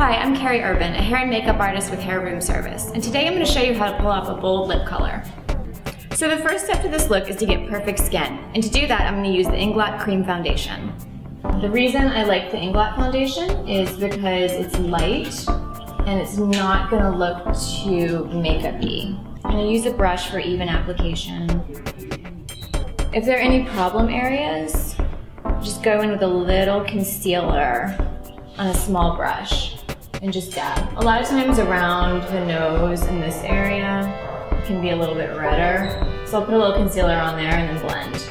Hi, I'm Kerrie Urban, a hair and makeup artist with Hair Room Service, and today I'm going to show you how to pull off a bold lip color. So the first step to this look is to get perfect skin, and to do that I'm going to use the Inglot Cream Foundation. The reason I like the Inglot Foundation is because it's light and it's not going to look too makeup-y. I'm going to use a brush for even application. If there are any problem areas, just go in with a little concealer on a small brush and just dab. A lot of times around the nose in this area it can be a little bit redder, so I'll put a little concealer on there and then blend.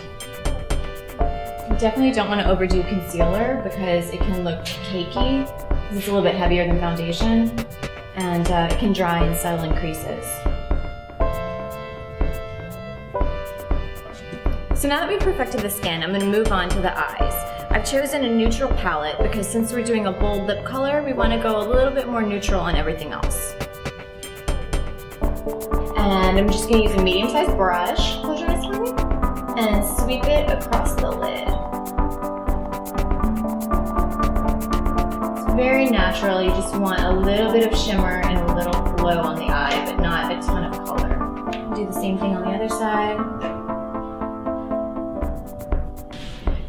You definitely don't want to overdo concealer because it can look cakey because it's a little bit heavier than foundation, and it can dry and settle in creases. So now that we've perfected the skin, I'm going to move on to the eyes. I've chosen a neutral palette because since we're doing a bold lip color, we want to go a little bit more neutral on everything else. And I'm just going to use a medium-sized brush, close your eyes for me, and sweep it across the lid. It's very natural, you just want a little bit of shimmer and a little glow on the eye, but not a ton of color. Do the same thing on the other side.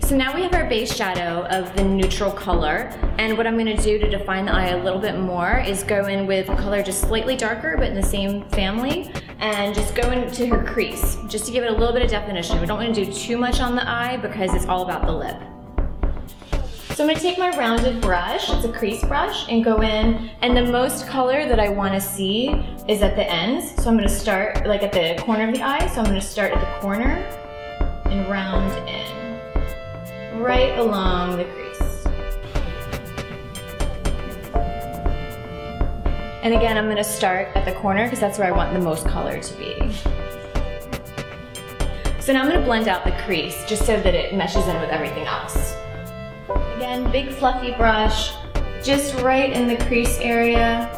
So now we have our base shadow of the neutral color, and what I'm going to do to define the eye a little bit more is go in with a color just slightly darker but in the same family, and just go into her crease just to give it a little bit of definition. We don't want to do too much on the eye because it's all about the lip. So I'm going to take my rounded brush, it's a crease brush, and go in, and the most color that I want to see is at the ends. So I'm going to start like at the corner of the eye, so I'm going to start at the corner and round in. Right along the crease. And again, I'm going to start at the corner because that's where I want the most color to be. So now I'm going to blend out the crease just so that it meshes in with everything else. Again, big fluffy brush, just right in the crease area.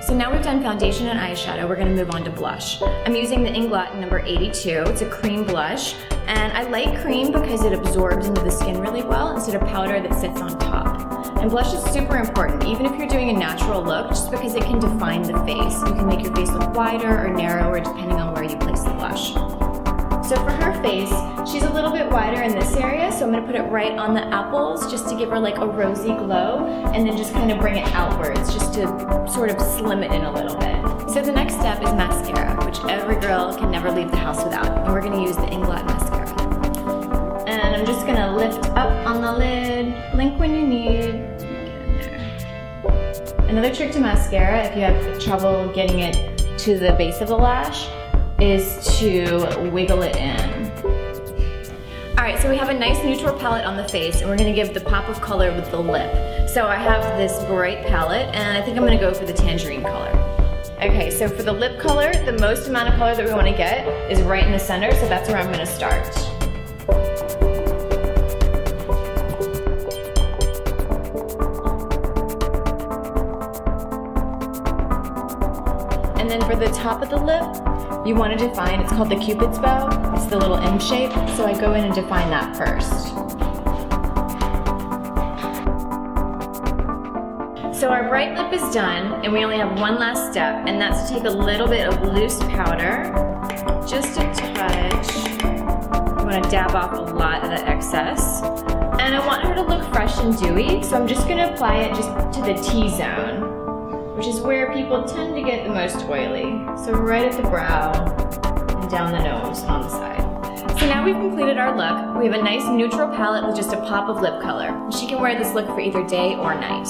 So now we've done foundation and eyeshadow, we're going to move on to blush. I'm using the Inglot number 82. It's a cream blush, and I like cream because it absorbs into the skin really well instead of powder that sits on top. And blush is super important, even if you're doing a natural look, just because it can define the face. You can make your face look wider or narrower depending on where you place the blush. So for her face, she's a little bit wider in this area, so I'm going to put it right on the apples just to give her like a rosy glow, and then just kind of bring it outwards just to sort of slim it in a little bit. So the next step is mascara, which every girl can never leave the house without, and we're going to use the Inglot mascara. And I'm just going to lift up on the lid, blink when you need, get in there. Another trick to mascara, if you have trouble getting it to the base of the lash, is to wiggle it in. Alright, so we have a nice neutral palette on the face, and we're going to give the pop of color with the lip. So I have this bright palette, and I think I'm going to go for the tangerine color. Okay, so for the lip color, the most amount of color that we want to get is right in the center, so that's where I'm going to start. And then for the top of the lip, you want to define, it's called the Cupid's bow. It's the little M shape, so I go in and define that first. So our bright lip is done, and we only have one last step, and that's to take a little bit of loose powder, just a touch. You want to dab off a lot of the excess. And I want her to look fresh and dewy, so I'm just going to apply it just to the T-zone, which is where people tend to get the most oily. So right at the brow and down the nose and on the side. So now we've completed our look. We have a nice neutral palette with just a pop of lip color. She can wear this look for either day or night.